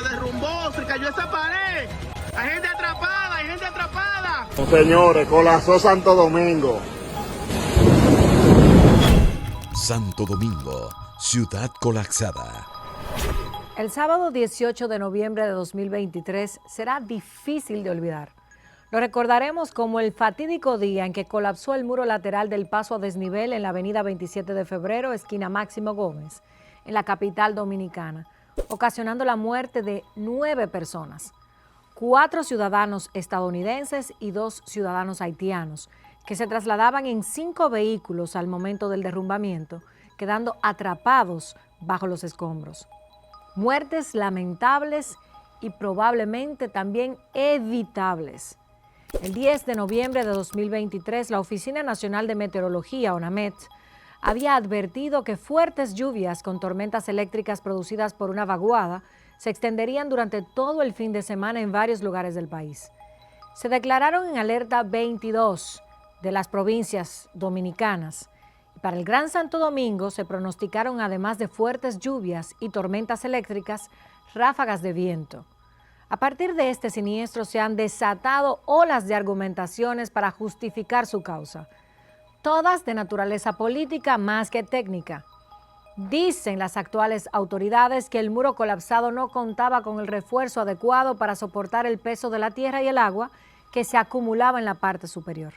derrumbó, se cayó esa pared. Hay gente atrapada, hay gente atrapada. No, señores, colapsó Santo Domingo. Santo Domingo, ciudad colapsada. El sábado 18 de noviembre de 2023 será difícil de olvidar. Lo recordaremos como el fatídico día en que colapsó el muro lateral del paso a desnivel en la avenida 27 de febrero, esquina Máximo Gómez, en la capital dominicana, ocasionando la muerte de 9 personas, 4 ciudadanos estadounidenses y 2 ciudadanos haitianos, que se trasladaban en 5 vehículos al momento del derrumbamiento, quedando atrapados bajo los escombros. Muertes lamentables y probablemente también evitables. El 10 de noviembre de 2023, la Oficina Nacional de Meteorología, ONAMET, había advertido que fuertes lluvias con tormentas eléctricas producidas por una vaguada se extenderían durante todo el fin de semana en varios lugares del país. Se declararon en alerta 22 de las provincias dominicanas. Para el Gran Santo Domingo se pronosticaron, además de fuertes lluvias y tormentas eléctricas, ráfagas de viento. A partir de este siniestro se han desatado olas de argumentaciones para justificar su causa, todas de naturaleza política más que técnica. Dicen las actuales autoridades que el muro colapsado no contaba con el refuerzo adecuado para soportar el peso de la tierra y el agua que se acumulaba en la parte superior,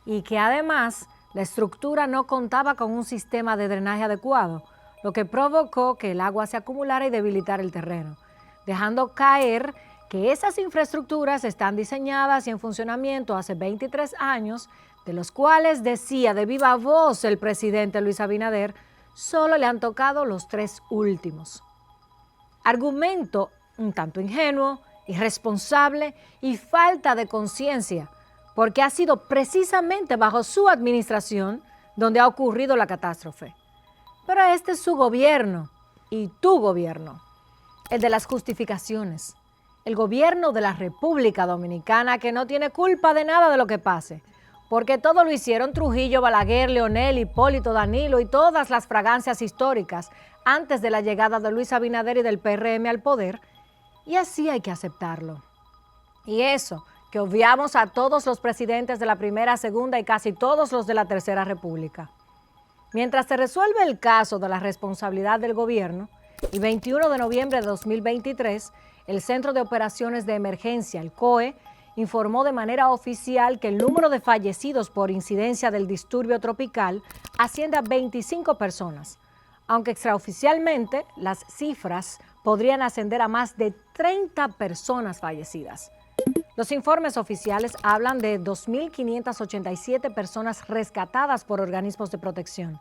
y que además la estructura no contaba con un sistema de drenaje adecuado, lo que provocó que el agua se acumulara y debilitara el terreno, dejando caer que esas infraestructuras están diseñadas y en funcionamiento hace 23 años, de los cuales, decía de viva voz el presidente Luis Abinader, solo le han tocado los 3 últimos. Argumento un tanto ingenuo, irresponsable y falta de conciencia, porque ha sido precisamente bajo su administración donde ha ocurrido la catástrofe. Pero este es su gobierno y tu gobierno, el de las justificaciones, el gobierno de la República Dominicana, que no tiene culpa de nada de lo que pase, porque todo lo hicieron Trujillo, Balaguer, Leonel, Hipólito, Danilo y todas las fragancias históricas antes de la llegada de Luis Abinader y del PRM al poder, y así hay que aceptarlo. Y eso, que obviamos a todos los presidentes de la Primera, Segunda y casi todos los de la Tercera República. Mientras se resuelve el caso de la responsabilidad del gobierno, el 21 de noviembre de 2023, el Centro de Operaciones de Emergencia, el COE, informó de manera oficial que el número de fallecidos por incidencia del disturbio tropical asciende a 25 personas, aunque extraoficialmente las cifras podrían ascender a más de 30 personas fallecidas. Los informes oficiales hablan de 2.587 personas rescatadas por organismos de protección,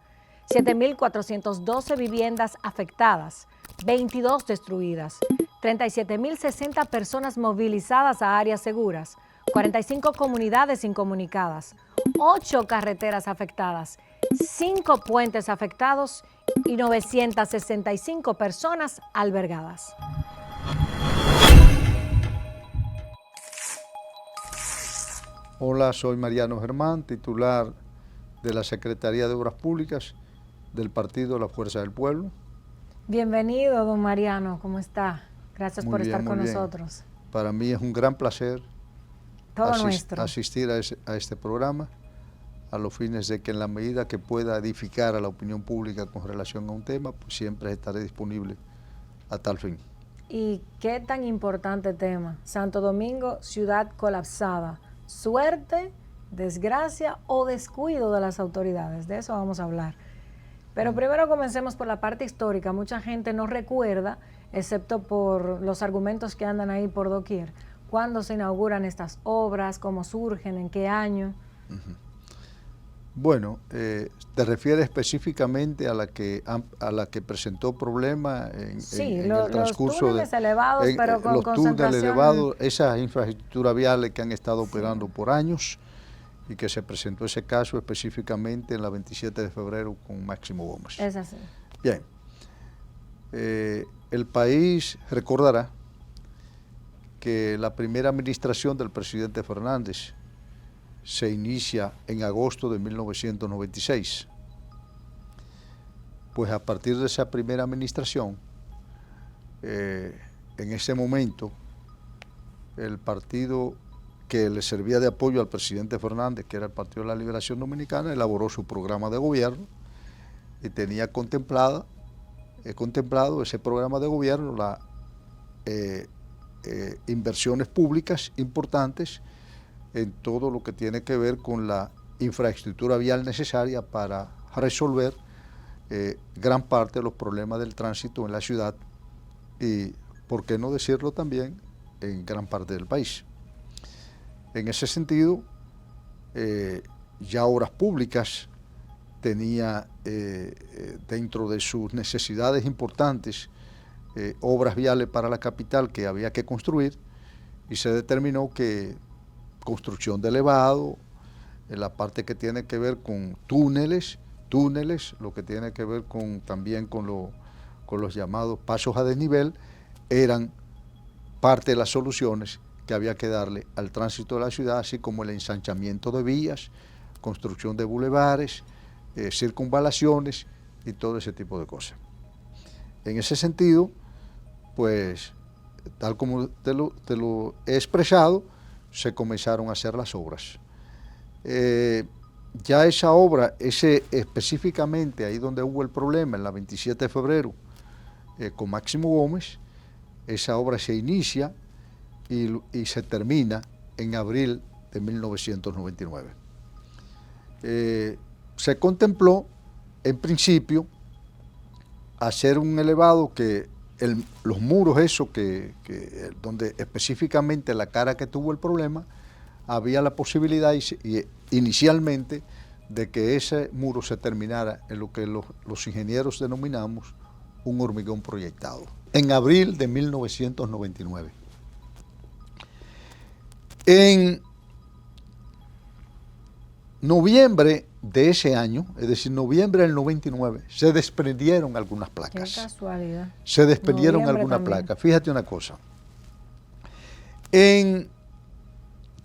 7.412 viviendas afectadas, 22 destruidas, 37.060 personas movilizadas a áreas seguras, 45 comunidades incomunicadas, 8 carreteras afectadas, 5 puentes afectados y 965 personas albergadas. Hola, soy Mariano Germán, titular de la Secretaría de Obras Públicas del Partido La Fuerza del Pueblo. Bienvenido, don Mariano, ¿cómo está? Gracias por estar con nosotros. Para mí es un gran placer asistir a este programa, a los fines de que en la medida que pueda edificar a la opinión pública con relación a un tema, pues siempre estaré disponible a tal fin. ¿Y qué tan importante tema? Santo Domingo, ciudad colapsada. Suerte, desgracia o descuido de las autoridades. De eso vamos a hablar. Pero primero comencemos por la parte histórica. Mucha gente no recuerda, excepto por los argumentos que andan ahí por doquier. ¿Cuándo se inauguran estas obras? ¿Cómo surgen? ¿En qué año? Bueno, te refieres específicamente a la que presentó problemas en el transcurso los túneles elevados, pero con los concentración. túneles elevados, esas infraestructuras viales que han estado operando por años y que se presentó ese caso específicamente en la 27 de febrero con Máximo Gómez. Es así. Bien, el país recordará que la primera administración del presidente Fernández se inicia en agosto de 1996. Pues a partir de esa primera administración, en ese momento, el partido que le servía de apoyo al presidente Fernández, que era el Partido de la Liberación Dominicana, elaboró su programa de gobierno y tenía contemplado ese programa de gobierno las inversiones públicas importantes en todo lo que tiene que ver con la infraestructura vial necesaria para resolver gran parte de los problemas del tránsito en la ciudad y, por qué no decirlo también, en gran parte del país. En ese sentido, ya Obras Públicas tenía dentro de sus necesidades importantes obras viales para la capital que había que construir, y se determinó que construcción de elevado, en la parte que tiene que ver con túneles, lo que tiene que ver también con los llamados pasos a desnivel, eran parte de las soluciones que había que darle al tránsito de la ciudad, así como el ensanchamiento de vías, construcción de bulevares, circunvalaciones y todo ese tipo de cosas. En ese sentido, pues, tal como te lo he expresado, se comenzaron a hacer las obras. Ya esa obra, específicamente ahí donde hubo el problema, en la 27 de febrero, con Máximo Gómez, esa obra se inicia y se termina en abril de 1999. Se contempló, en principio, hacer un elevado que los muros, donde específicamente la cara que tuvo el problema, había la posibilidad inicialmente de que ese muro se terminara en lo que los ingenieros denominamos un hormigón proyectado, en abril de 1999. En noviembre de ese año, es decir, noviembre del 99, se desprendieron algunas placas. Qué casualidad. Se desprendieron Noviembre algunas también. placas. Fíjate una cosa. En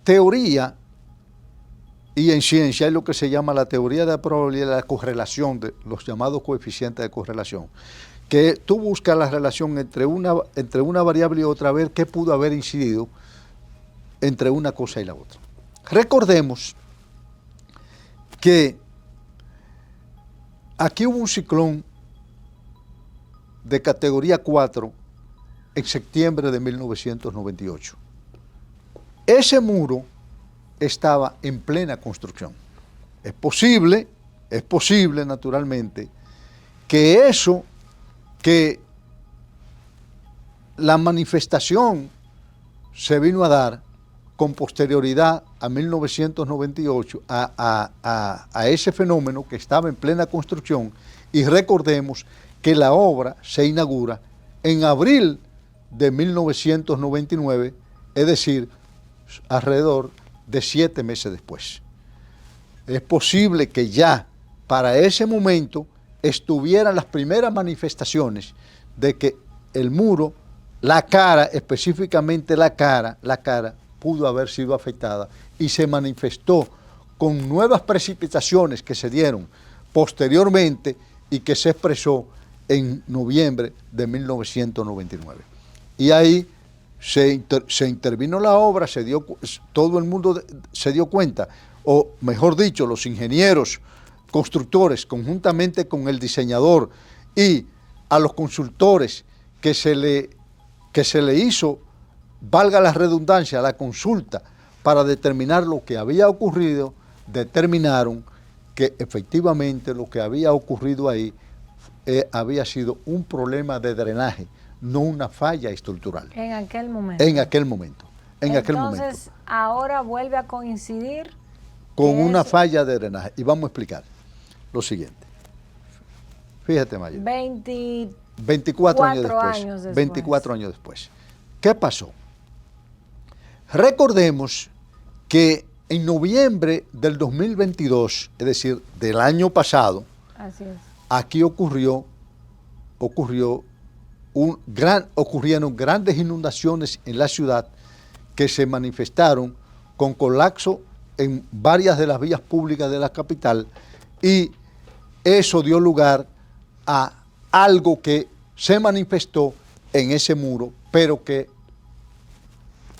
teoría y en ciencia hay lo que se llama la teoría de la probabilidad de la correlación, de los llamados coeficientes de correlación, que tú buscas la relación entre una variable y otra, a ver qué pudo haber incidido entre una cosa y la otra. Recordemos que aquí hubo un ciclón de categoría 4 en septiembre de 1998. Ese muro estaba en plena construcción. Es posible naturalmente, que la manifestación se vino a dar con posterioridad a 1998, a ese fenómeno que estaba en plena construcción, y recordemos que la obra se inaugura en abril de 1999, es decir, alrededor de 7 meses después. Es posible que ya para ese momento estuvieran las primeras manifestaciones de que el muro, la cara, específicamente la cara, pudo haber sido afectada, y se manifestó con nuevas precipitaciones que se dieron posteriormente y que se expresó en noviembre de 1999. Y ahí se intervino la obra, todo el mundo se dio cuenta, o mejor dicho, los ingenieros constructores, conjuntamente con el diseñador y a los consultores que se le hizo, valga la redundancia, la consulta para determinar lo que había ocurrido, determinaron que efectivamente lo que había ocurrido ahí había sido un problema de drenaje, no una falla estructural. En aquel momento. Entonces, ahora vuelve a coincidir con una falla de drenaje. Y vamos a explicar lo siguiente. Fíjate, Maya. 24 años después. 24 años después. ¿Qué pasó? Recordemos que en noviembre del 2022, es decir, del año pasado, así es, aquí ocurrieron grandes inundaciones en la ciudad que se manifestaron con colapso en varias de las vías públicas de la capital, y eso dio lugar a algo que se manifestó en ese muro pero que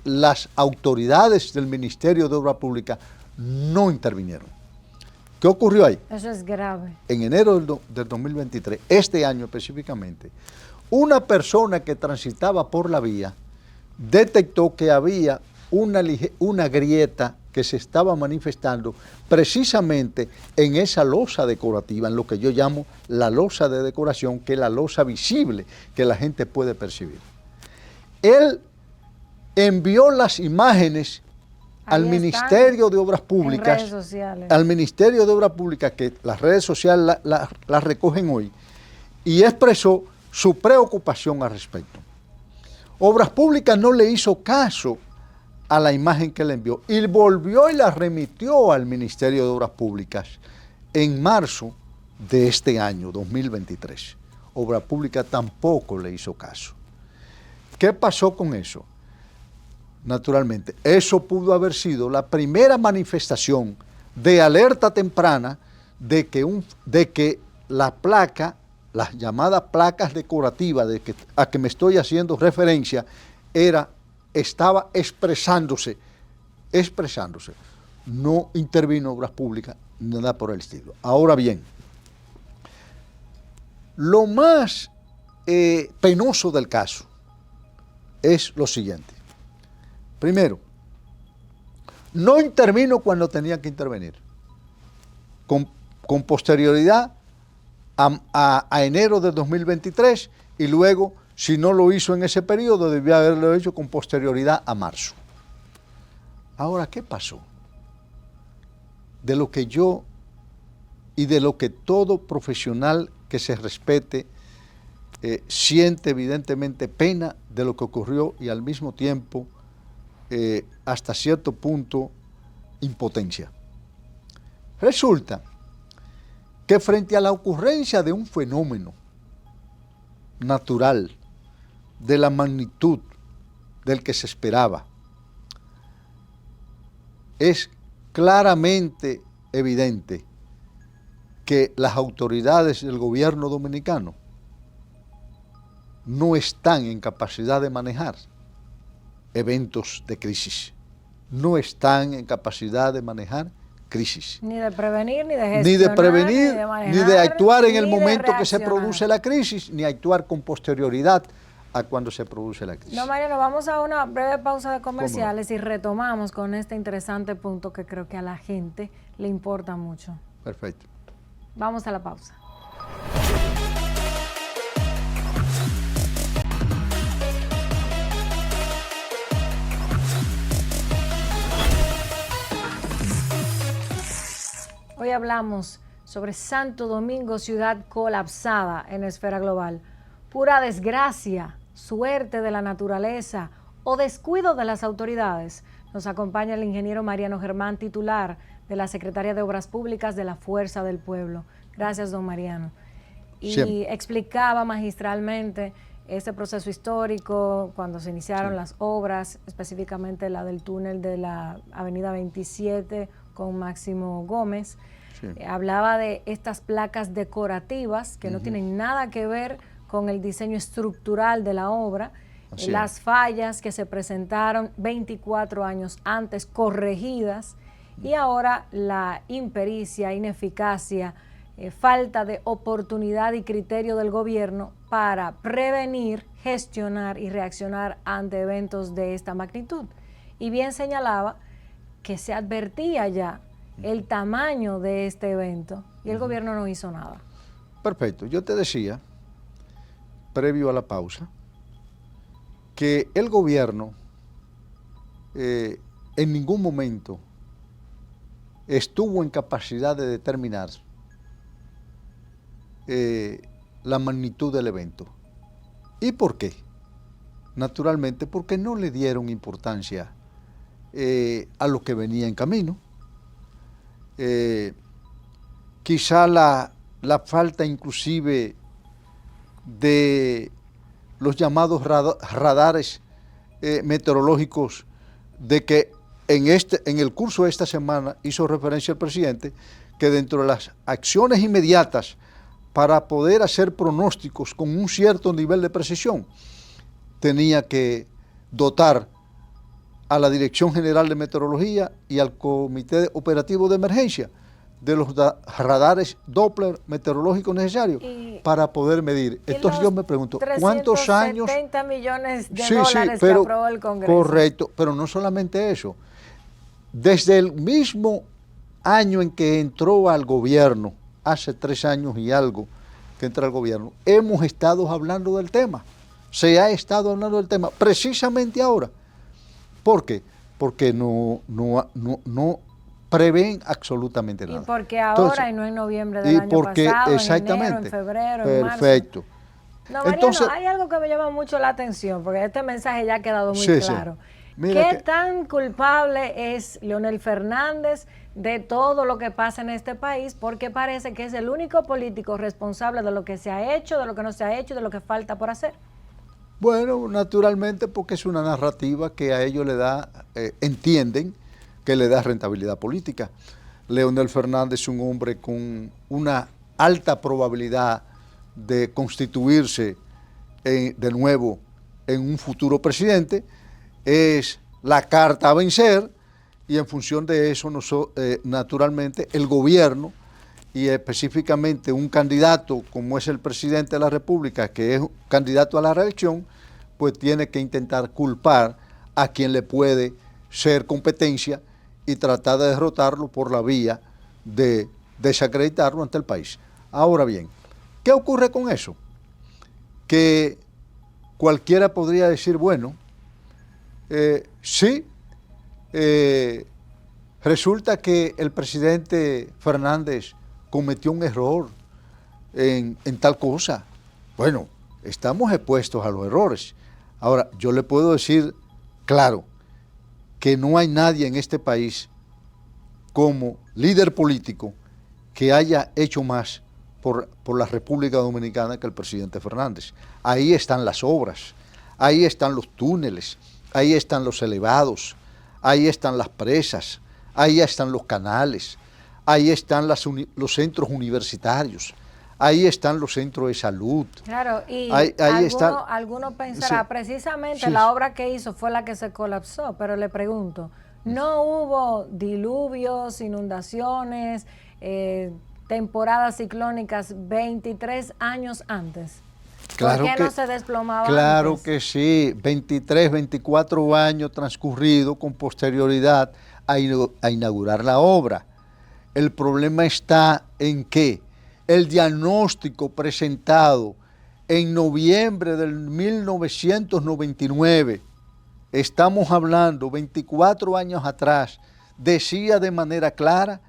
las autoridades del Ministerio de Obras Públicas no intervinieron. ¿Qué ocurrió ahí? Eso es grave. En enero del 2023, este año específicamente, una persona que transitaba por la vía detectó que había una grieta que se estaba manifestando precisamente en esa losa decorativa, en lo que yo llamo la losa de decoración, que es la losa visible que la gente puede percibir. Él envió las imágenes al Ministerio de Obras Públicas, en redes sociales. al Ministerio de Obras Públicas, que las redes sociales las recogen hoy, y expresó su preocupación al respecto. Obras Públicas no le hizo caso a la imagen que le envió y volvió y la remitió al Ministerio de Obras Públicas en marzo de este año, 2023. Obras Públicas tampoco le hizo caso. ¿Qué pasó con eso? Naturalmente, eso pudo haber sido la primera manifestación de alerta temprana de que la placa, las llamadas placas decorativas a que me estoy haciendo referencia, estaba expresándose. No intervino Obras Públicas, nada por el estilo. Ahora bien, lo más penoso del caso es lo siguiente. Primero, no intervino cuando tenía que intervenir. Con posterioridad a enero del 2023 y luego, si no lo hizo en ese periodo, debió haberlo hecho con posterioridad a marzo. Ahora, ¿qué pasó? De lo que yo y de lo que todo profesional que se respete siente evidentemente pena de lo que ocurrió y al mismo tiempo hasta cierto punto impotencia. Resulta que frente a la ocurrencia de un fenómeno natural de la magnitud del que se esperaba, es claramente evidente que las autoridades del gobierno dominicano no están en capacidad de manejar eventos de crisis, no están en capacidad de manejar crisis. Ni de prevenir, ni de gestionar, ni de prevenir, manejar, ni de actuar en el ni de momento que se reaccionar. produce la crisis, ni actuar con posterioridad a cuando se produce la crisis. No, Mariano, vamos a una breve pausa de comerciales y retomamos con este interesante punto que creo que a la gente le importa mucho. Perfecto. Vamos a la pausa. Hoy hablamos sobre Santo Domingo, ciudad colapsada en esfera global. Pura desgracia, suerte de la naturaleza o descuido de las autoridades. Nos acompaña el ingeniero Mariano Germán, titular de la Secretaría de Obras Públicas de la Fuerza del Pueblo. Gracias, don Mariano. Y Siempre. explicaba magistralmente este proceso histórico, cuando se iniciaron las obras, específicamente la del túnel de la Avenida 27 con Máximo Gómez. Sí. Hablaba de estas placas decorativas que no tienen nada que ver con el diseño estructural de la obra, las fallas que se presentaron 24 años antes corregidas y ahora la impericia, ineficacia, falta de oportunidad y criterio del gobierno para prevenir, gestionar y reaccionar ante eventos de esta magnitud. Y bien señalaba que se advertía ya el tamaño de este evento y el gobierno no hizo nada. Perfecto. Yo te decía, previo a la pausa, que el gobierno en ningún momento estuvo en capacidad de determinar la magnitud del evento. ¿Y por qué? Naturalmente porque no le dieron importancia a lo que venía en camino. Quizá la falta inclusive de los llamados radares meteorológicos, de que en el curso de esta semana hizo referencia el presidente, que dentro de las acciones inmediatas para poder hacer pronósticos con un cierto nivel de precisión, tenía que dotar a la Dirección General de Meteorología y al Comité Operativo de Emergencia de los radares Doppler meteorológicos necesarios para poder medir. Entonces yo me pregunto, ¿cuántos años? 370 millones de dólares que aprobó el Congreso. Correcto, pero no solamente eso. Desde el mismo año en que entró al gobierno, hace 3 años y algo que entra al gobierno, hemos estado hablando del tema. Se ha estado hablando del tema precisamente ahora. ¿Por qué? Porque no prevén absolutamente nada. Y porque ahora entonces, y no en noviembre del año pasado, exactamente, en enero, en febrero, en marzo. Perfecto. No, Mariano, entonces, hay algo que me llama mucho la atención, porque este mensaje ya ha quedado muy claro. Sí. ¿Qué tan culpable es Leonel Fernández de todo lo que pasa en este país? Porque parece que es el único político responsable de lo que se ha hecho, de lo que no se ha hecho, de lo que falta por hacer. Bueno, naturalmente porque es una narrativa que a ellos le da, entienden que le da rentabilidad política. Leonel Fernández es un hombre con una alta probabilidad de constituirse de nuevo en un futuro presidente, es la carta a vencer y en función de eso, naturalmente, el gobierno y específicamente un candidato como es el presidente de la República, que es candidato a la reelección, pues tiene que intentar culpar a quien le puede ser competencia y tratar de derrotarlo por la vía de desacreditarlo ante el país. Ahora bien, ¿qué ocurre con eso? Que cualquiera podría decir, bueno, sí, resulta que el presidente Fernández cometió un error en tal cosa. Bueno, estamos expuestos a los errores. Ahora, yo le puedo decir, claro, que no hay nadie en este país como líder político que haya hecho más por la República Dominicana que el presidente Fernández. Ahí están las obras, ahí están los túneles, ahí están los elevados, ahí están las presas, ahí están los canales, ahí están los centros universitarios, ahí están los centros de salud. Claro, y alguno pensará, precisamente la obra que hizo fue la que se colapsó, pero le pregunto, ¿no hubo diluvios, inundaciones, temporadas ciclónicas 23 años antes? Claro ¿Por qué no se desplomaba Claro antes? que sí, 23, 24 años transcurridos con posterioridad a inaugurar la obra. El problema está en que el diagnóstico presentado en noviembre del 1999, estamos hablando 24 años atrás, decía de manera clara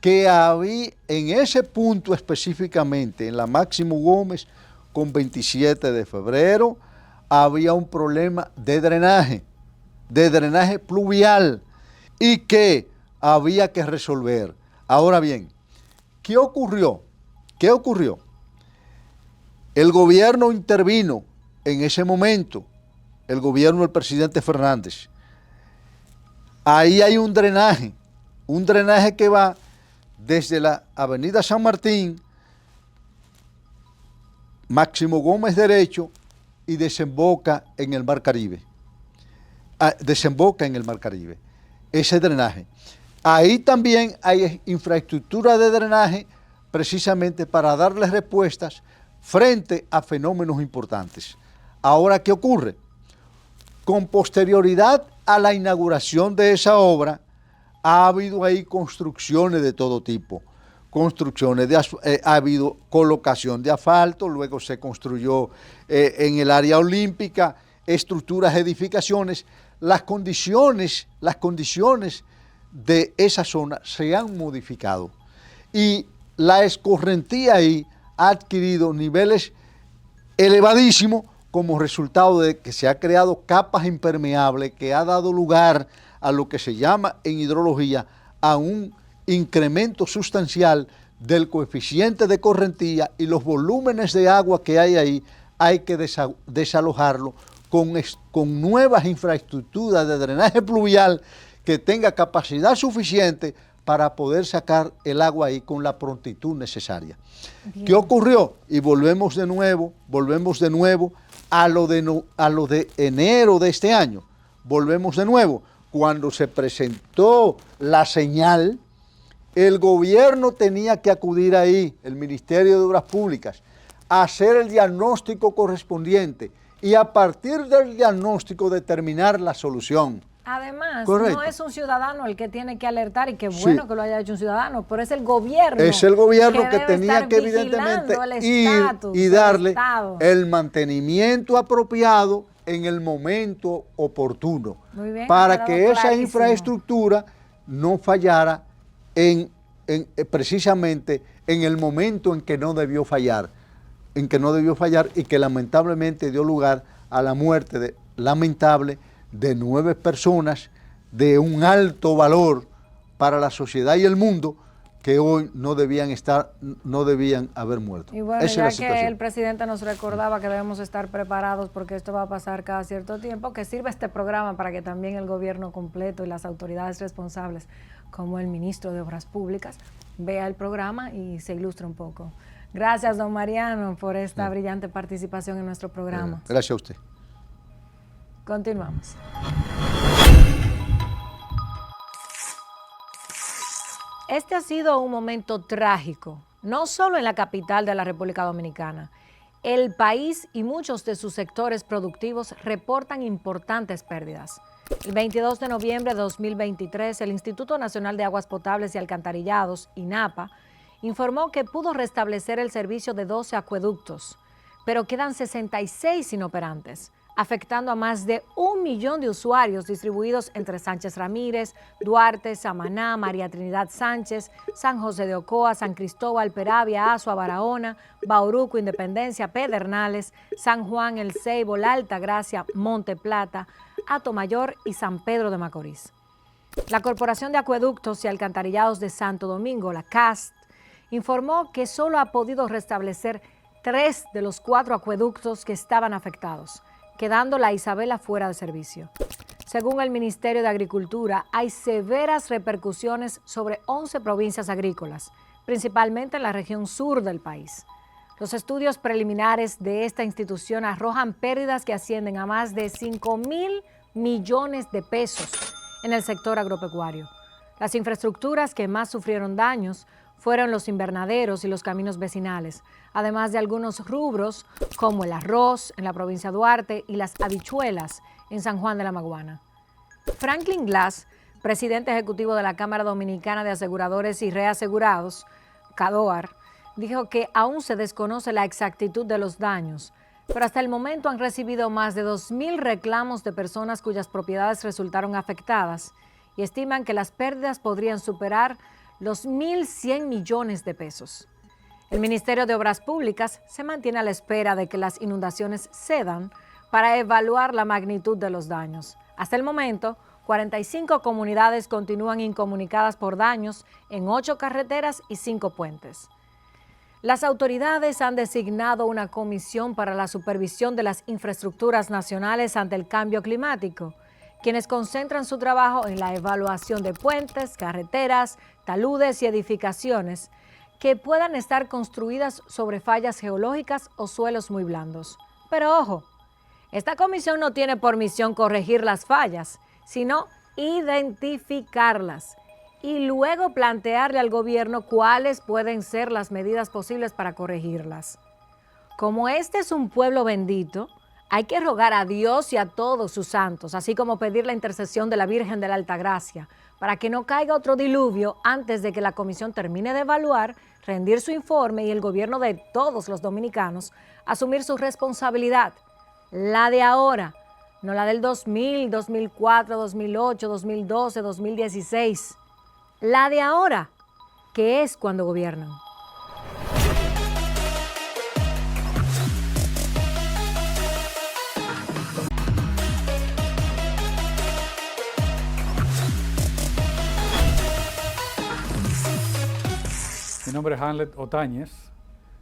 que había en ese punto específicamente, en la Máximo Gómez, con 27 de febrero, había un problema de drenaje pluvial y que había que resolver. Ahora bien, ¿qué ocurrió? El gobierno intervino en ese momento, el gobierno del presidente Fernández. Ahí hay un drenaje que va desde la avenida San Martín, Máximo Gómez derecho y desemboca en el Mar Caribe. Ese drenaje. Ahí también hay infraestructura de drenaje precisamente para darle respuestas frente a fenómenos importantes. Ahora, ¿qué ocurre? Con posterioridad a la inauguración de esa obra, ha habido ahí construcciones de todo tipo. Ha habido colocación de asfalto, luego se construyó en el área olímpica, estructuras, edificaciones. Las condiciones de esa zona se han modificado y la escorrentía ahí ha adquirido niveles elevadísimos como resultado de que se ha creado capas impermeables que ha dado lugar a lo que se llama en hidrología a un incremento sustancial del coeficiente de correntía y los volúmenes de agua que hay ahí hay que desalojarlo con nuevas infraestructuras de drenaje pluvial que tenga capacidad suficiente para poder sacar el agua ahí con la prontitud necesaria. Bien. ¿Qué ocurrió? Y volvemos de nuevo A lo de enero de este año, volvemos de nuevo. Cuando se presentó la señal, el gobierno tenía que acudir ahí, el Ministerio de Obras Públicas, a hacer el diagnóstico correspondiente y a partir del diagnóstico determinar la solución. Además, Correcto. no es un ciudadano el que tiene que alertar, y qué Sí. bueno que lo haya hecho un ciudadano, pero es el gobierno. Es el gobierno que debe tenía estar que evidentemente vigilando el ir estatus y del darle Estado. el mantenimiento apropiado en el momento oportuno, Muy bien, ha para quedado que esa clarísimo. infraestructura no fallara precisamente en el momento en que no debió fallar, y que lamentablemente dio lugar a la muerte lamentable de 9 personas de un alto valor para la sociedad y el mundo, que hoy no debían haber muerto. Y bueno, Esa es ya la que situación. el presidente nos recordaba que debemos estar preparados porque esto va a pasar cada cierto tiempo, que sirva este programa para que también el gobierno completo y las autoridades responsables, como el ministro de Obras Públicas, vea el programa y se ilustre un poco. Gracias, don Mariano, por esta brillante participación en nuestro programa. Gracias a usted. Continuamos. Este ha sido un momento trágico, no solo en la capital de la República Dominicana. El país y muchos de sus sectores productivos reportan importantes pérdidas. El 22 de noviembre de 2023, el Instituto Nacional de Aguas Potables y Alcantarillados, INAPA, informó que pudo restablecer el servicio de 12 acueductos, pero quedan 66 inoperantes, afectando a más de 1 millón de usuarios distribuidos entre Sánchez Ramírez, Duarte, Samaná, María Trinidad Sánchez, San José de Ocoa, San Cristóbal, Peravia, Azua, Barahona, Bauruco, Independencia, Pedernales, San Juan, El Ceibo, La Altagracia, Monte Plata, Atomayor y San Pedro de Macorís. La Corporación de Acueductos y Alcantarillados de Santo Domingo, la CAST, informó que solo ha podido restablecer 3 de los 4 acueductos que estaban afectados, quedando la Isabela fuera de servicio. Según el Ministerio de Agricultura, hay severas repercusiones sobre 11 provincias agrícolas, principalmente en la región sur del país. Los estudios preliminares de esta institución arrojan pérdidas que ascienden a más de 5.000 millones de pesos en el sector agropecuario. Las infraestructuras que más sufrieron daños fueron los invernaderos y los caminos vecinales, además de algunos rubros como el arroz en la provincia de Duarte y las habichuelas en San Juan de la Maguana. Franklin Glass, presidente ejecutivo de la Cámara Dominicana de Aseguradores y Reasegurados, CADOAR, dijo que aún se desconoce la exactitud de los daños, pero hasta el momento han recibido más de 2.000 reclamos de personas cuyas propiedades resultaron afectadas y estiman que las pérdidas podrían superar los 1.100 millones de pesos. El Ministerio de Obras Públicas se mantiene a la espera de que las inundaciones cedan para evaluar la magnitud de los daños. Hasta el momento, 45 comunidades continúan incomunicadas por daños en 8 carreteras y 5 puentes. Las autoridades han designado una comisión para la supervisión de las infraestructuras nacionales ante el cambio climático, quienes concentran su trabajo en la evaluación de puentes, carreteras, taludes y edificaciones que puedan estar construidas sobre fallas geológicas o suelos muy blandos. Pero ojo, esta comisión no tiene por misión corregir las fallas, sino identificarlas y luego plantearle al gobierno cuáles pueden ser las medidas posibles para corregirlas. Como este es un pueblo bendito, hay que rogar a Dios y a todos sus santos, así como pedir la intercesión de la Virgen de la Altagracia, para que no caiga otro diluvio antes de que la comisión termine de evaluar, rendir su informe y el gobierno de todos los dominicanos asumir su responsabilidad, la de ahora, no la del 2000, 2004, 2008, 2012, 2016, la de ahora, que es cuando gobiernan. Mi nombre es Hamlet Otañez,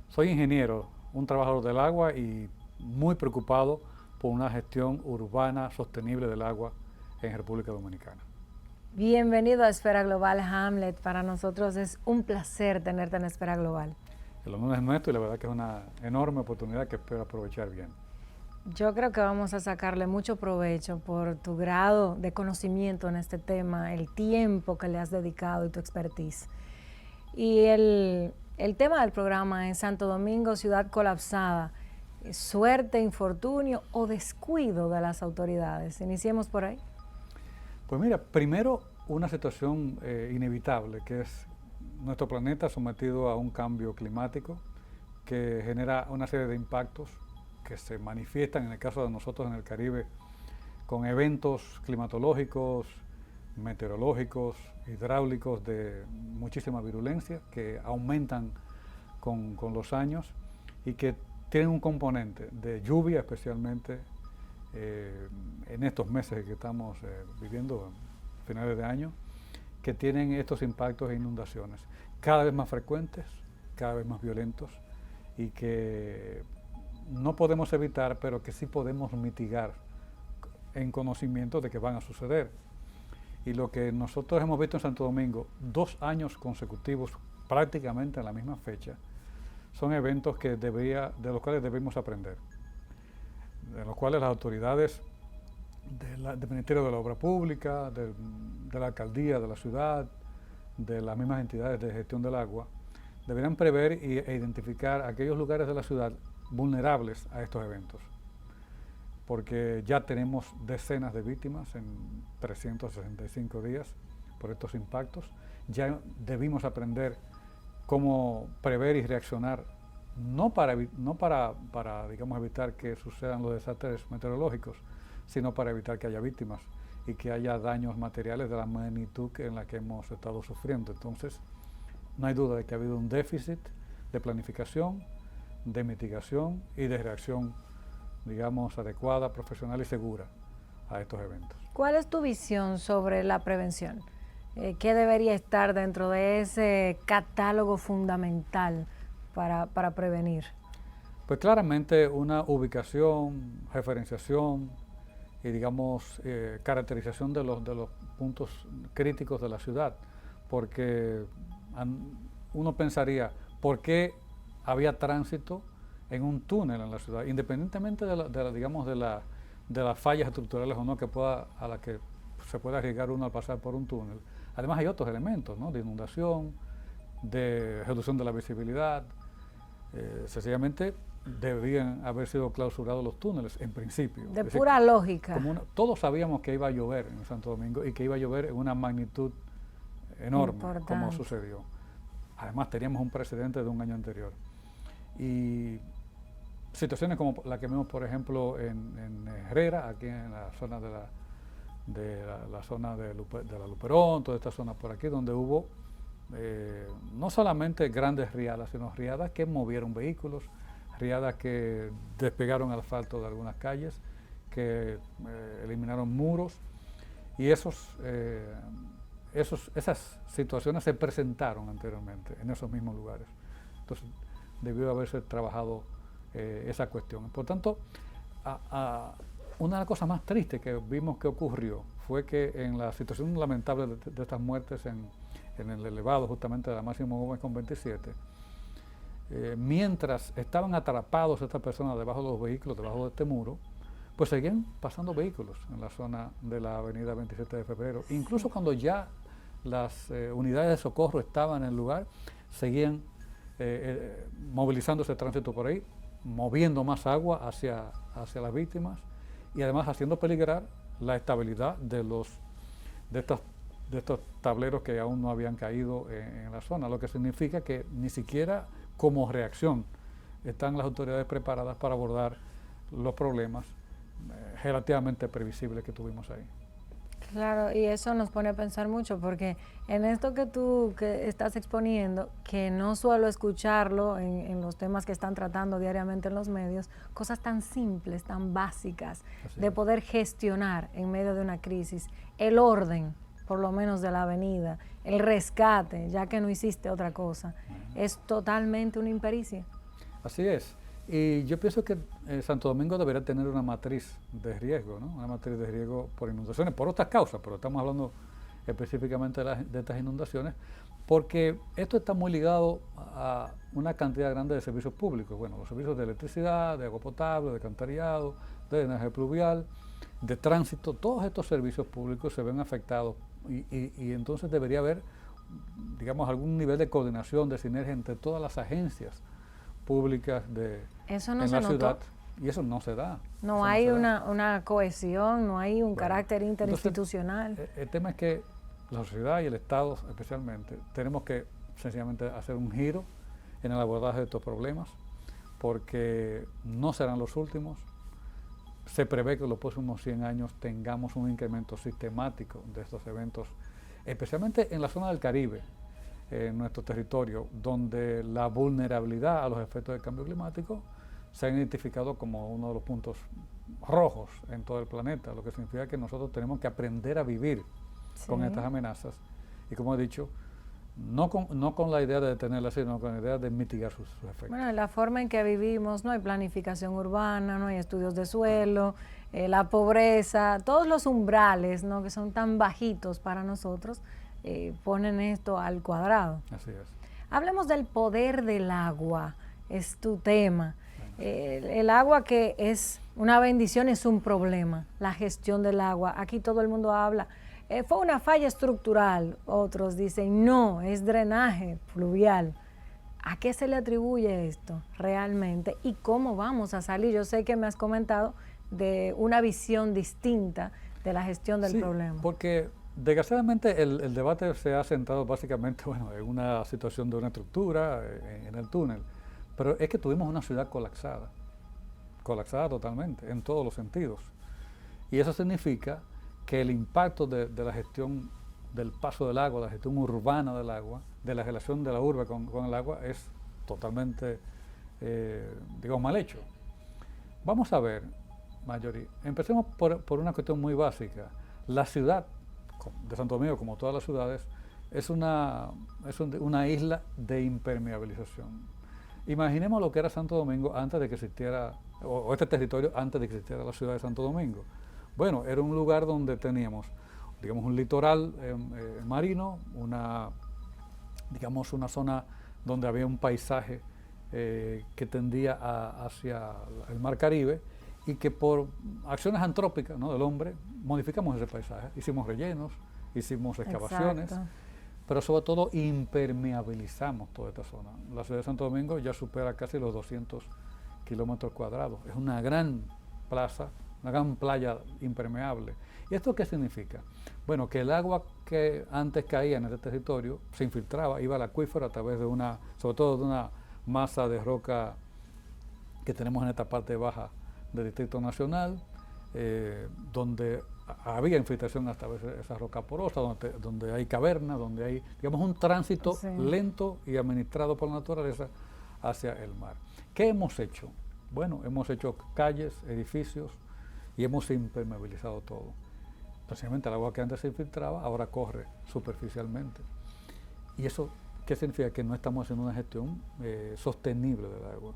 soy ingeniero, un trabajador del agua y muy preocupado por una gestión urbana sostenible del agua en República Dominicana. Bienvenido a Esfera Global, Hamlet. Para nosotros es un placer tenerte en Esfera Global. El honor es nuestro y la verdad que es una enorme oportunidad que espero aprovechar bien. Yo creo que vamos a sacarle mucho provecho por tu grado de conocimiento en este tema, el tiempo que le has dedicado y tu expertise. Y el tema del programa es Santo Domingo, ciudad colapsada. Suerte, infortunio o descuido de las autoridades. Iniciemos por ahí. Pues mira, primero una situación inevitable, que es nuestro planeta sometido a un cambio climático que genera una serie de impactos que se manifiestan en el caso de nosotros en el Caribe con eventos climatológicos, meteorológicos, hidráulicos de muchísima virulencia que aumentan con los años y que tienen un componente de lluvia, especialmente en estos meses que estamos viviendo, finales de año, que tienen estos impactos e inundaciones cada vez más frecuentes, cada vez más violentos y que no podemos evitar, pero que sí podemos mitigar en conocimiento de que van a suceder. Y lo que nosotros hemos visto en Santo Domingo, 2 años consecutivos, prácticamente en la misma fecha, son eventos de los cuales debemos aprender, de los cuales las autoridades del Ministerio de la Obra Pública, de la Alcaldía, de la ciudad, de las mismas entidades de gestión del agua, deberán prever e identificar aquellos lugares de la ciudad vulnerables a estos eventos, porque ya tenemos decenas de víctimas en 365 días por estos impactos. Ya debimos aprender cómo prever y reaccionar, no para digamos, evitar que sucedan los desastres meteorológicos, sino para evitar que haya víctimas y que haya daños materiales de la magnitud en la que hemos estado sufriendo. Entonces, no hay duda de que ha habido un déficit de planificación, de mitigación y de reacción, digamos, adecuada, profesional y segura a estos eventos. ¿Cuál es tu visión sobre la prevención? ¿Qué debería estar dentro de ese catálogo fundamental para prevenir? Pues claramente una ubicación, referenciación y, digamos, caracterización de los puntos críticos de la ciudad, porque uno pensaría, ¿por qué había tránsito en un túnel en la ciudad? Independientemente de las fallas estructurales o no a las que se puede arriesgar uno al pasar por un túnel. Además hay otros elementos, ¿no?, de inundación, de reducción de la visibilidad. Sencillamente debían haber sido clausurados los túneles en principio. De pura lógica. Todos sabíamos que iba a llover en Santo Domingo y que iba a llover en una magnitud enorme, importante, como sucedió. Además teníamos un precedente de un año anterior. Y situaciones como la que vemos, por ejemplo, en Herrera, aquí en la zona de la zona de la Luperón, toda esta zona por aquí, donde hubo no solamente grandes riadas, sino riadas que movieron vehículos, riadas que despegaron el asfalto de algunas calles, que eliminaron muros, y esas situaciones se presentaron anteriormente en esos mismos lugares. Entonces, debió haberse trabajado esa cuestión. Por tanto, una de las cosas más tristes que vimos que ocurrió fue que en la situación lamentable de estas muertes en el elevado justamente de la Máximo Gómez con 27, mientras estaban atrapados estas personas debajo de los vehículos, debajo de este muro, pues seguían pasando vehículos en la zona de la avenida 27 de febrero. Incluso cuando ya las unidades de socorro estaban en el lugar, seguían movilizando ese tránsito por ahí, moviendo más agua hacia las víctimas y además haciendo peligrar la estabilidad de estos tableros que aún no habían caído en la zona, lo que significa que ni siquiera como reacción están las autoridades preparadas para abordar los problemas relativamente previsibles que tuvimos ahí. Claro, y eso nos pone a pensar mucho, porque en esto que tú estás exponiendo, que no suelo escucharlo en los temas que están tratando diariamente en los medios, cosas tan simples, tan básicas, de poder gestionar en medio de una crisis, el orden, por lo menos de la avenida, el rescate, ya que no hiciste otra cosa, es totalmente una impericia. Así es. Y yo pienso que Santo Domingo debería tener una matriz de riesgo, ¿no? Una matriz de riesgo por inundaciones, por otras causas, pero estamos hablando específicamente de estas inundaciones, porque esto está muy ligado a una cantidad grande de servicios públicos. Bueno, los servicios de electricidad, de agua potable, de alcantarillado, de drenaje pluvial, de tránsito, todos estos servicios públicos se ven afectados y entonces debería haber, digamos, algún nivel de coordinación, de sinergia entre todas las agencias públicas Eso no en se la notó. ciudad, y eso no se da. No Eso hay se da. una cohesión, no hay un Bueno, carácter entonces, interinstitucional. el tema es que la sociedad y el Estado especialmente tenemos que sencillamente hacer un giro en el abordaje de estos problemas, porque no serán los últimos. Se prevé que en los próximos 100 años tengamos un incremento sistemático de estos eventos, especialmente en la zona del Caribe, en nuestro territorio, donde la vulnerabilidad a los efectos del cambio climático se ha identificado como uno de los puntos rojos en todo el planeta, lo que significa que nosotros tenemos que aprender a vivir con estas amenazas y, como he dicho, no con la idea de detenerlas, sino con la idea de mitigar sus efectos. Bueno, la forma en que vivimos, no hay planificación urbana, no hay estudios de suelo, la pobreza, todos los umbrales, ¿no?, que son tan bajitos para nosotros, ponen esto al cuadrado. Así es. Hablemos del poder del agua, es tu tema. El agua, que es una bendición, es un problema, la gestión del agua. Aquí todo el mundo habla, fue una falla estructural, otros dicen no, es drenaje fluvial. ¿A qué se le atribuye esto realmente y cómo vamos a salir? Yo sé que me has comentado de una visión distinta de la gestión del problema. Porque desgraciadamente el debate se ha centrado básicamente, bueno, en una situación de una estructura, en el túnel, pero es que tuvimos una ciudad colapsada totalmente, en todos los sentidos. Y eso significa que el impacto de la gestión del paso del agua, de la gestión urbana del agua, de la relación de la urbe con el agua, es totalmente, digamos, mal hecho. Vamos a ver, Marjorie, empecemos por una cuestión muy básica. La ciudad de Santo Domingo, como todas las ciudades, es una isla de impermeabilización. Imaginemos lo que era Santo Domingo antes de que existiera, o este territorio antes de que existiera la ciudad de Santo Domingo. Bueno, era un lugar donde teníamos, digamos, un litoral marino, digamos, una zona donde había un paisaje que tendía hacia el mar Caribe, y que por acciones antrópicas, ¿no?, del hombre, modificamos ese paisaje. Hicimos rellenos, hicimos excavaciones, Exacto. pero sobre todo impermeabilizamos toda esta zona. La ciudad de Santo Domingo ya supera casi los 200 kilómetros cuadrados. Es una gran plaza, una gran playa impermeable. ¿Y esto qué significa? Bueno, que el agua que antes caía en este territorio se infiltraba, iba al acuífero a través de sobre todo de una masa de roca que tenemos en esta parte baja del Distrito Nacional, donde había infiltración hasta a veces esa roca porosa, donde hay cavernas, donde hay, digamos, un tránsito lento y administrado por la naturaleza hacia el mar. ¿Qué hemos hecho? Bueno, hemos hecho calles, edificios y hemos impermeabilizado todo. Precisamente el agua que antes se infiltraba ahora corre superficialmente. ¿Y eso qué significa? Que no estamos haciendo una gestión sostenible del agua.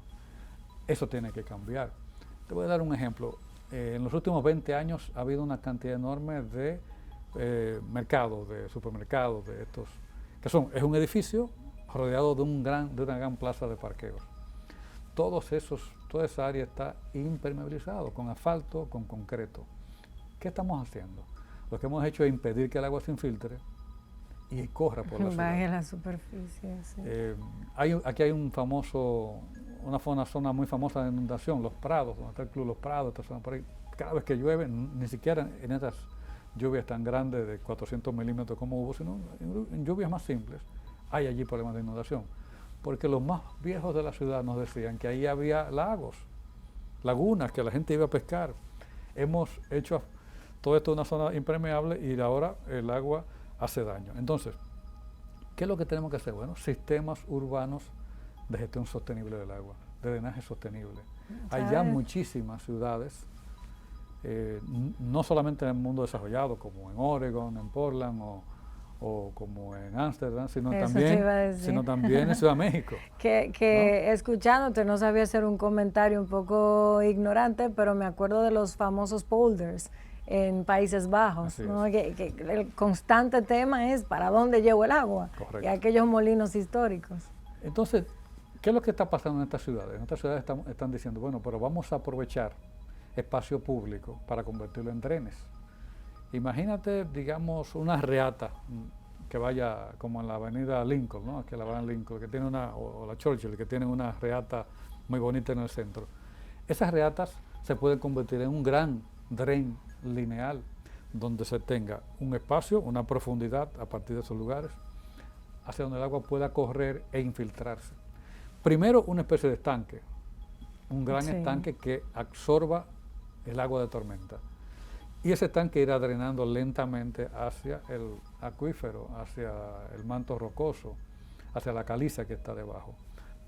Eso tiene que cambiar. Te voy a dar un ejemplo. En los últimos 20 años ha habido una cantidad enorme de mercados, de supermercados, de estos, es un edificio rodeado de una gran plaza de parqueos. Toda esa área está impermeabilizado, con asfalto, con concreto. ¿Qué estamos haciendo? Lo que hemos hecho es impedir que el agua se infiltre y corra por la ciudad. Baje la superficie, sí. Aquí hay una zona muy famosa de inundación, Los Prados, donde está el Club Los Prados, esta zona por ahí. Cada vez que llueve, ni siquiera en estas lluvias tan grandes de 400 milímetros como hubo, sino en lluvias más simples, hay allí problemas de inundación. Porque los más viejos de la ciudad nos decían que ahí había lagos, lagunas, que la gente iba a pescar. Hemos hecho todo esto una zona impermeable y ahora el agua hace daño. Entonces, ¿qué es lo que tenemos que hacer? Bueno, sistemas urbanos de gestión sostenible del agua, de drenaje sostenible. Hay ya muchísimas ciudades, no solamente en el mundo desarrollado, como en Oregon, en Portland o como en Ámsterdam, sino Eso te iba a decir. también en Ciudad de México. Que escuchándote, no sabía hacer un comentario un poco ignorante, pero me acuerdo de los famosos polders en Países Bajos, Así ¿no? es. Que el constante tema es para dónde llevo el agua. Correcto. Y aquellos molinos históricos. Entonces, ¿qué es lo que está pasando en estas ciudades? En estas ciudades están diciendo, bueno, pero vamos a aprovechar espacio público para convertirlo en trenes. Imagínate, digamos, una reata que vaya como en la avenida Lincoln, ¿no? Que la van Lincoln, que tiene o la Churchill, que tiene una reata muy bonita en el centro. Esas reatas se pueden convertir en un gran dren lineal, donde se tenga un espacio, una profundidad a partir de esos lugares, hacia donde el agua pueda correr e infiltrarse. Primero, una especie de estanque, un gran estanque que absorba el agua de tormenta. Y ese estanque irá drenando lentamente hacia el acuífero, hacia el manto rocoso, hacia la caliza que está debajo,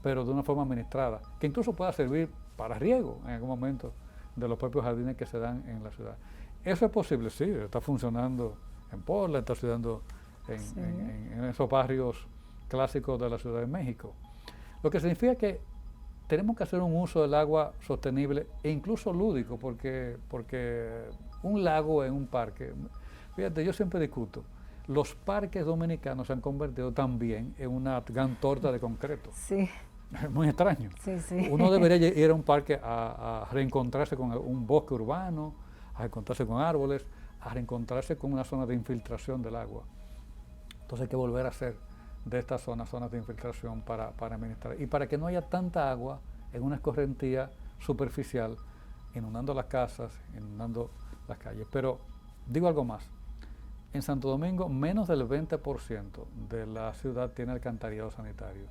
pero de una forma administrada, que incluso pueda servir para riego en algún momento de los propios jardines que se dan en la ciudad. ¿Eso es posible? Sí, está funcionando en Portland, está funcionando en esos barrios clásicos de la Ciudad de México. Lo que significa que tenemos que hacer un uso del agua sostenible e incluso lúdico, porque un lago en un parque, fíjate, yo siempre discuto, los parques dominicanos se han convertido también en una gran torta de concreto. Sí. Es muy extraño. Sí, sí. Uno debería ir a un parque a reencontrarse con un bosque urbano, a reencontrarse con árboles, a reencontrarse con una zona de infiltración del agua. Entonces hay que volver a hacer de estas zonas de infiltración para administrar. Y para que no haya tanta agua en una escorrentía superficial, inundando las casas, inundando las calles. Pero digo algo más. En Santo Domingo, menos del 20% de la ciudad tiene alcantarillado sanitario.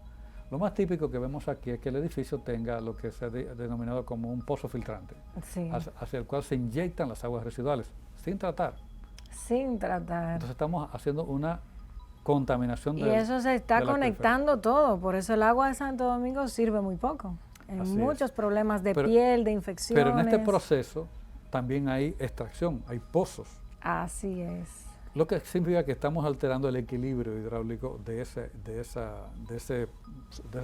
Lo más típico que vemos aquí es que el edificio tenga lo que se ha denominado como un pozo filtrante, Sí. hacia el cual se inyectan las aguas residuales, sin tratar. Sin tratar. Entonces estamos haciendo una contaminación Y eso se está del acuífero. conectando todo, por eso el agua de Santo Domingo sirve muy poco. En Así muchos es. problemas de Pero- piel, de infecciones. Pero en este proceso también hay extracción, hay pozos, Así es. lo que significa que estamos alterando el equilibrio hidráulico de ese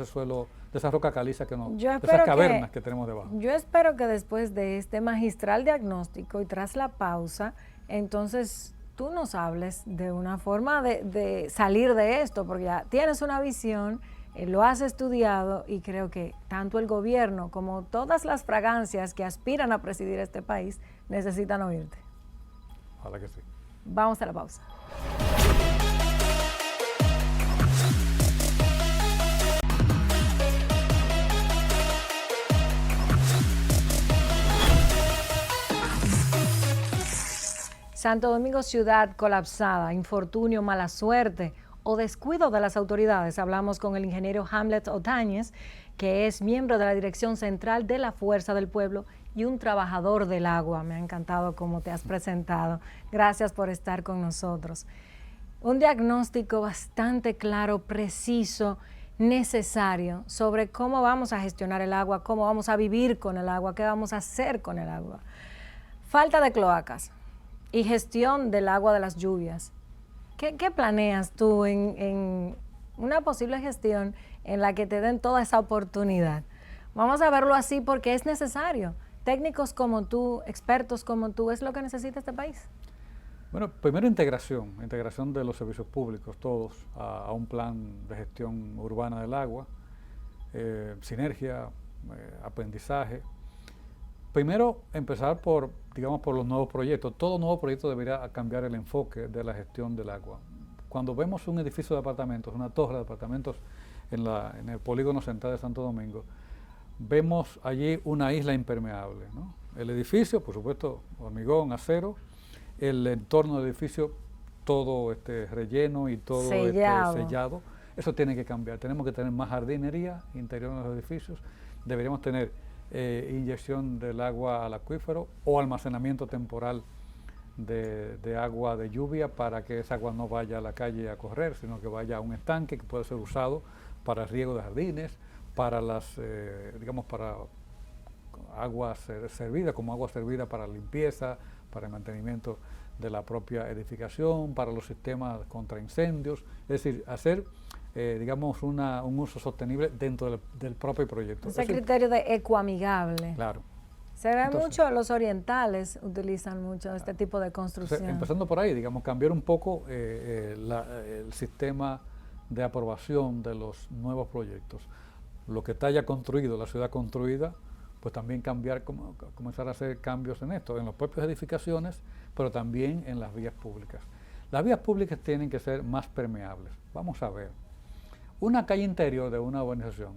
suelo, de esa roca caliza de esas cavernas que tenemos debajo. Yo espero que después de este magistral diagnóstico y tras la pausa, entonces tú nos hables de una forma de salir de esto, porque ya tienes una visión, lo has estudiado y creo que tanto el gobierno como todas las fragancias que aspiran a presidir este país necesitan oírte. Ojalá que sí. Vamos a la pausa. Santo Domingo ciudad colapsada, infortunio, mala suerte o descuido de las autoridades. Hablamos con el ingeniero Hamlet Otañez, que es miembro de la Dirección Central de la Fuerza del Pueblo y un trabajador del agua. Me ha encantado cómo te has presentado. Gracias por estar con nosotros. Un diagnóstico bastante claro, preciso, necesario sobre cómo vamos a gestionar el agua, cómo vamos a vivir con el agua, qué vamos a hacer con el agua. Falta de cloacas y gestión del agua de las lluvias. ¿Qué planeas tú en una posible gestión en la que te den toda esa oportunidad? Vamos a verlo así porque es necesario. Técnicos como tú, expertos como tú, es lo que necesita este país. Bueno, primero integración de los servicios públicos, todos, a un plan de gestión urbana del agua, sinergia, aprendizaje. Primero, empezar por los nuevos proyectos. Todo nuevo proyecto debería cambiar el enfoque de la gestión del agua. Cuando vemos un edificio de apartamentos, una torre de apartamentos en el polígono central de Santo Domingo, vemos allí una isla impermeable, ¿no? El edificio, por supuesto, hormigón, acero, el entorno del edificio, todo relleno y todo sellado. Eso tiene que cambiar. Tenemos que tener más jardinería interior en los edificios. Deberíamos tener inyección del agua al acuífero o almacenamiento temporal de agua de lluvia para que esa agua no vaya a la calle a correr, sino que vaya a un estanque que puede ser usado para riego de jardines, para para agua servida, como agua servida para limpieza, para el mantenimiento de la propia edificación, para los sistemas contra incendios, es decir, hacer, digamos, un uso sostenible dentro del propio proyecto. Ese criterio de ecoamigable. Claro. Se ve mucho, los orientales utilizan mucho este tipo de construcción. Empezando por ahí, digamos, cambiar un poco el sistema de aprobación de los nuevos proyectos. Lo que está ya construido, la ciudad construida, pues también comenzar a hacer cambios en esto, en las propias edificaciones, pero también en las vías públicas. Las vías públicas tienen que ser más permeables. Vamos a ver, una calle interior de una urbanización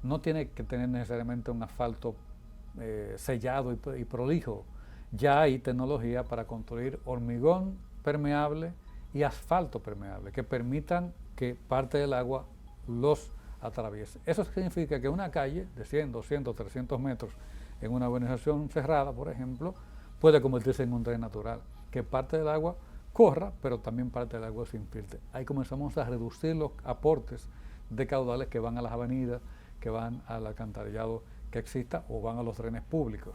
no tiene que tener necesariamente un asfalto sellado y prolijo. Ya hay tecnología para construir hormigón permeable y asfalto permeable que permitan que parte del agua los atraviese. Eso significa que una calle de 100, 200, 300 metros en una urbanización cerrada, por ejemplo, puede convertirse en un tren natural, que parte del agua corra, pero también parte del agua se infiltre. Ahí comenzamos a reducir los aportes de caudales que van a las avenidas, que van al alcantarillado que exista o van a los drenes públicos.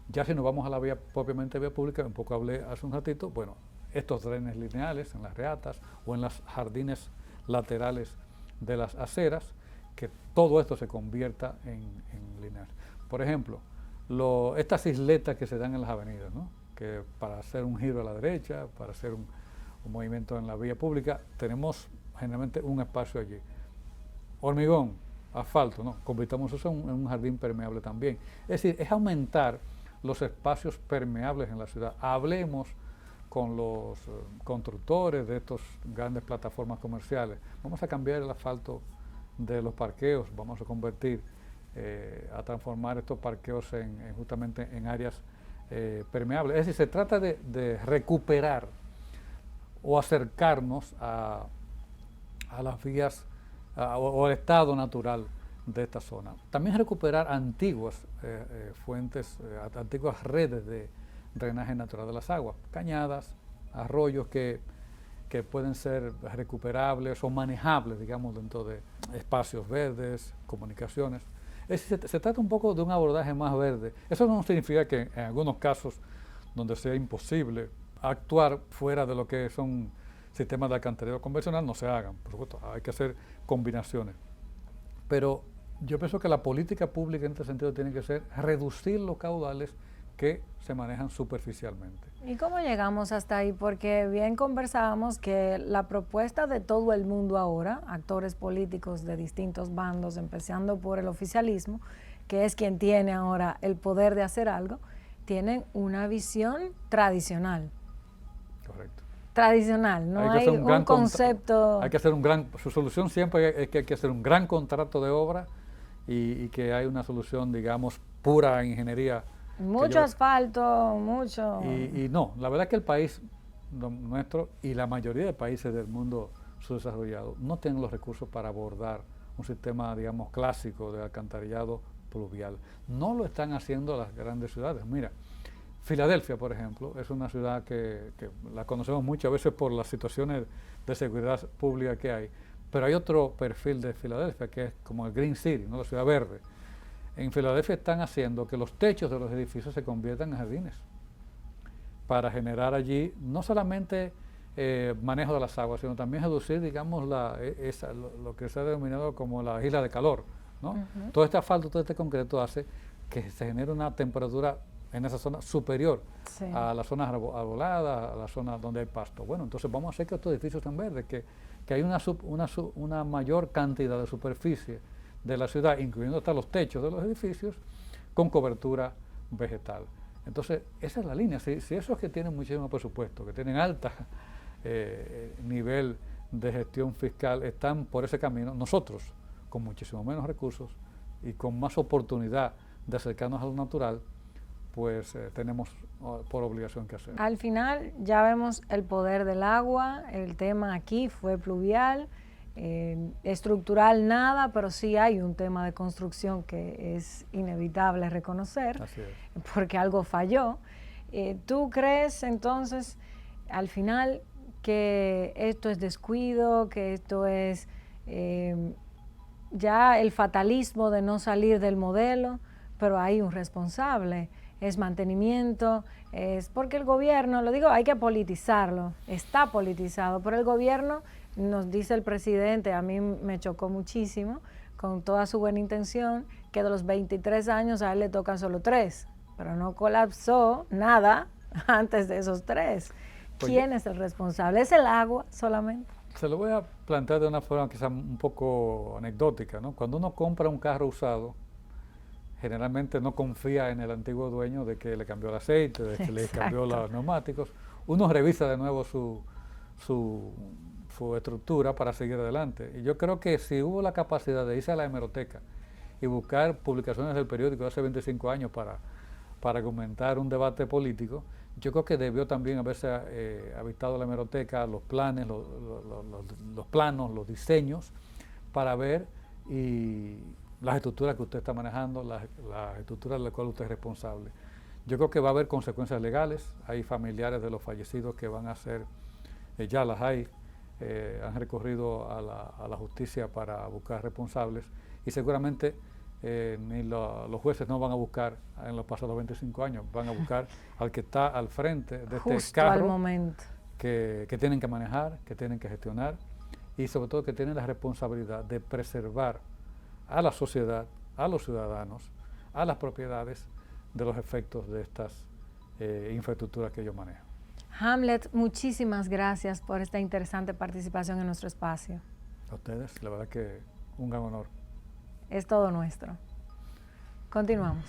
Ya si nos vamos a la vía, propiamente vía pública, un poco hablé hace un ratito, bueno, estos drenes lineales en las reatas o en los jardines laterales de las aceras, que todo esto se convierta en lineal. Por ejemplo, estas isletas que se dan en las avenidas, ¿no? Que para hacer un giro a la derecha, para hacer un movimiento en la vía pública, tenemos generalmente un espacio allí. Hormigón, asfalto, ¿no? Convirtamos eso en un jardín permeable también. Es decir, es aumentar los espacios permeables en la ciudad. Hablemos con los constructores de estas grandes plataformas comerciales. Vamos a cambiar el asfalto de los parqueos, vamos a convertir, a transformar estos parqueos justamente en áreas permeables. Es decir, se trata de recuperar o acercarnos a las vías o al estado natural de esta zona. También recuperar antiguas fuentes, antiguas redes de drenaje natural de las aguas, cañadas, arroyos que pueden ser recuperables o manejables, digamos, dentro de espacios verdes, comunicaciones. Es decir, se trata un poco de un abordaje más verde. Eso no significa que en algunos casos donde sea imposible actuar fuera de lo que son sistemas de alcantarillado convencional no se hagan, por supuesto, hay que hacer combinaciones. Pero yo pienso que la política pública en este sentido tiene que ser reducir los caudales que se manejan superficialmente. ¿Y cómo llegamos hasta ahí? Porque bien conversábamos que la propuesta de todo el mundo ahora, actores políticos de distintos bandos, empezando por el oficialismo, que es quien tiene ahora el poder de hacer algo, tienen una visión tradicional. Correcto. Tradicional, no hay un concepto. Hay que hacer su solución siempre es que hay que hacer un gran contrato de obra y que hay una solución, digamos, pura ingeniería. Mucho asfalto, mucho. Y no, la verdad es que el país nuestro y la mayoría de países del mundo subdesarrollado no tienen los recursos para abordar un sistema, digamos, clásico de alcantarillado pluvial. No lo están haciendo las grandes ciudades. Mira, Filadelfia, por ejemplo, es una ciudad que la conocemos muchas veces por las situaciones de seguridad pública que hay, pero hay otro perfil de Filadelfia que es como el Green City, ¿no? La ciudad verde. En Filadelfia están haciendo que los techos de los edificios se conviertan en jardines para generar allí no solamente manejo de las aguas, sino también reducir, digamos, lo que se ha denominado como la isla de calor, ¿no? Todo este asfalto, todo este concreto hace que se genere una temperatura en esa zona superior a las zonas arboladas, a las zonas donde hay pasto. Bueno, entonces vamos a hacer que estos edificios sean verdes, que hay una mayor cantidad de superficie de la ciudad, incluyendo hasta los techos de los edificios, con cobertura vegetal. Entonces, esa es la línea. Si esos que tienen muchísimo presupuesto, que tienen alto nivel de gestión fiscal, están por ese camino, nosotros, con muchísimo menos recursos y con más oportunidad de acercarnos a lo natural, pues tenemos por obligación que hacer. Al final ya vemos el poder del agua, el tema aquí fue pluvial, estructural nada, pero sí hay un tema de construcción que es inevitable reconocer, porque algo falló. ¿Tú crees entonces al final que esto es descuido, que esto es ya el fatalismo de no salir del modelo? pero hay un responsable, es mantenimiento, es porque el gobierno, lo digo, hay que politizarlo, está politizado, pero el gobierno, nos dice el presidente, a mí me chocó muchísimo, con toda su buena intención, que de los 23 años a él le tocan solo 3, pero no colapsó nada antes de esos 3. ¿Quién es el responsable? ¿Es el agua solamente? Se lo voy a plantear de una forma quizá un poco anecdótica, ¿no? Cuando uno compra un carro usado, generalmente no confía en el antiguo dueño de que le cambió el aceite, de que le cambió los neumáticos. Uno revisa de nuevo su estructura para seguir adelante. Y yo creo que si hubo la capacidad de irse a la hemeroteca y buscar publicaciones del periódico de hace 25 años para argumentar un debate político, yo creo que debió también haberse avistado la hemeroteca, los planes, los planos, los diseños, para ver las estructuras que usted está manejando, las estructuras de las cuales usted es responsable. Yo creo que va a haber consecuencias legales. Hay familiares de los fallecidos que van a hacer, ya las hay, han recurrido a la justicia para buscar responsables, y seguramente ni los jueces no van a buscar en los pasados 25 años, van a buscar al que está al frente de este carro, al momento. Que tienen que manejar, que tienen que gestionar, y sobre todo que tienen la responsabilidad de preservar a la sociedad, a los ciudadanos, a las propiedades de los efectos de estas infraestructuras que ellos manejan. Hamlet, muchísimas gracias por esta interesante participación en nuestro espacio. A ustedes, la verdad que un gran honor. Es todo nuestro. Continuamos.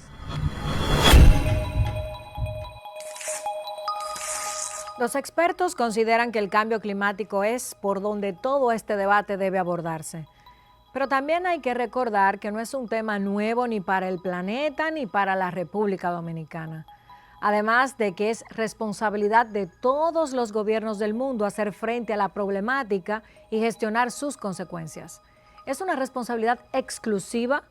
Los expertos consideran que el cambio climático es por donde todo este debate debe abordarse. Pero también hay que recordar que no es un tema nuevo ni para el planeta ni para la República Dominicana. Además de que es responsabilidad de todos los gobiernos del mundo hacer frente a la problemática y gestionar sus consecuencias. Es una responsabilidad exclusiva,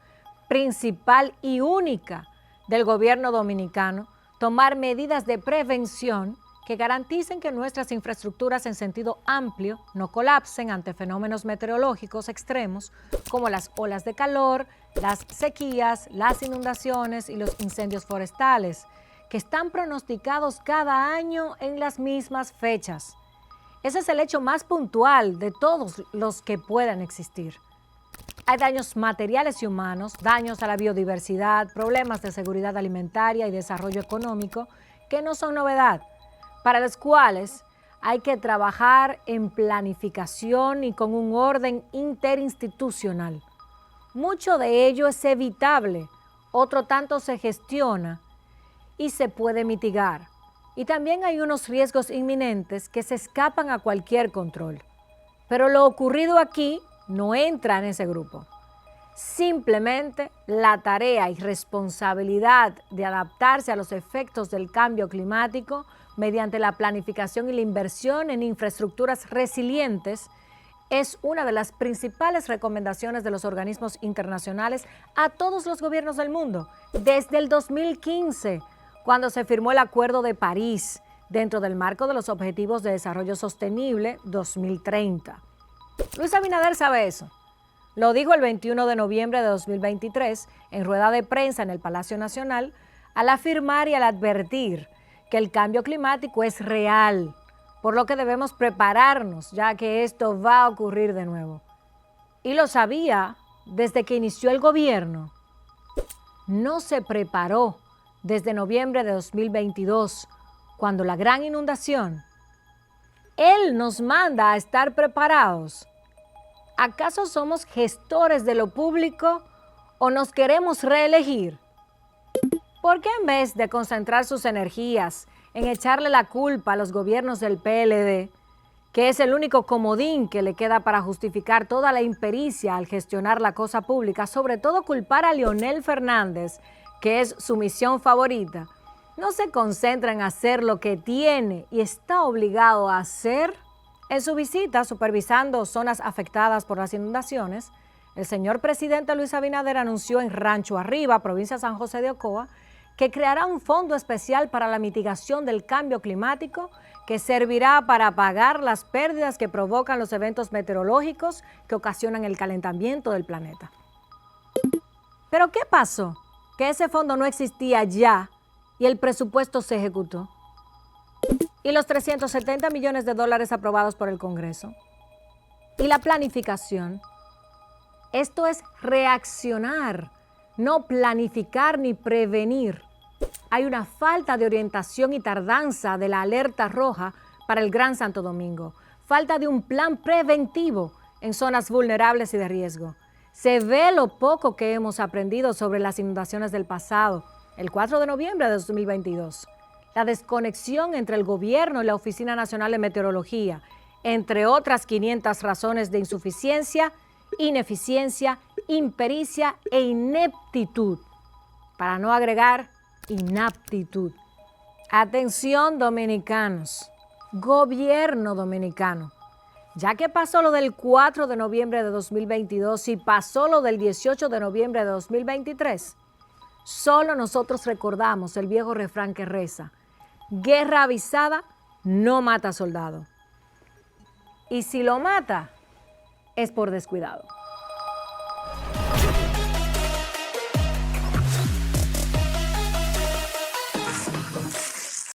principal y única del gobierno dominicano tomar medidas de prevención que garanticen que nuestras infraestructuras en sentido amplio no colapsen ante fenómenos meteorológicos extremos como las olas de calor, las sequías, las inundaciones y los incendios forestales, que están pronosticados cada año en las mismas fechas. Ese es el hecho más puntual de todos los que puedan existir. Hay daños materiales y humanos, daños a la biodiversidad, problemas de seguridad alimentaria y desarrollo económico que no son novedad, para los cuales hay que trabajar en planificación y con un orden interinstitucional. Mucho de ello es evitable, otro tanto se gestiona y se puede mitigar. Y también hay unos riesgos inminentes que se escapan a cualquier control. Pero lo ocurrido aquí no entra en ese grupo. Simplemente la tarea y responsabilidad de adaptarse a los efectos del cambio climático mediante la planificación y la inversión en infraestructuras resilientes es una de las principales recomendaciones de los organismos internacionales a todos los gobiernos del mundo desde el 2015, cuando se firmó el Acuerdo de París dentro del marco de los Objetivos de Desarrollo Sostenible 2030. Luis Abinader sabe eso. Lo dijo el 21 de noviembre de 2023 en rueda de prensa en el Palacio Nacional al afirmar y al advertir que el cambio climático es real, por lo que debemos prepararnos ya que esto va a ocurrir de nuevo. Y lo sabía desde que inició el gobierno. No se preparó desde noviembre de 2022, cuando la gran inundación. Él nos manda a estar preparados. ¿Acaso somos gestores de lo público o nos queremos reelegir? ¿Por qué en vez de concentrar sus energías en echarle la culpa a los gobiernos del PLD, que es el único comodín que le queda para justificar toda la impericia al gestionar la cosa pública, sobre todo culpar a Leonel Fernández, que es su misión favorita, no se concentra en hacer lo que tiene y está obligado a hacer? En su visita supervisando zonas afectadas por las inundaciones, el señor presidente Luis Abinader anunció en Rancho Arriba, provincia de San José de Ocoa, que creará un fondo especial para la mitigación del cambio climático que servirá para pagar las pérdidas que provocan los eventos meteorológicos que ocasionan el calentamiento del planeta. ¿Pero qué pasó? que ese fondo no existía ya y el presupuesto se ejecutó. Y los 370 millones de dólares aprobados por el Congreso. Y la planificación. Esto es reaccionar, no planificar ni prevenir. Hay una falta de orientación y tardanza de la alerta roja para el Gran Santo Domingo. Falta de un plan preventivo en zonas vulnerables y de riesgo. Se ve lo poco que hemos aprendido sobre las inundaciones del pasado, el 4 de noviembre de 2022. La desconexión entre el gobierno y la Oficina Nacional de Meteorología, entre otras 500 razones de insuficiencia, ineficiencia, impericia e ineptitud, para no agregar inaptitud. Atención, dominicanos, gobierno dominicano. Ya que pasó lo del 4 de noviembre de 2022 y pasó lo del 18 de noviembre de 2023, solo nosotros recordamos el viejo refrán que reza: guerra avisada no mata soldado. Y si lo mata, es por descuidado.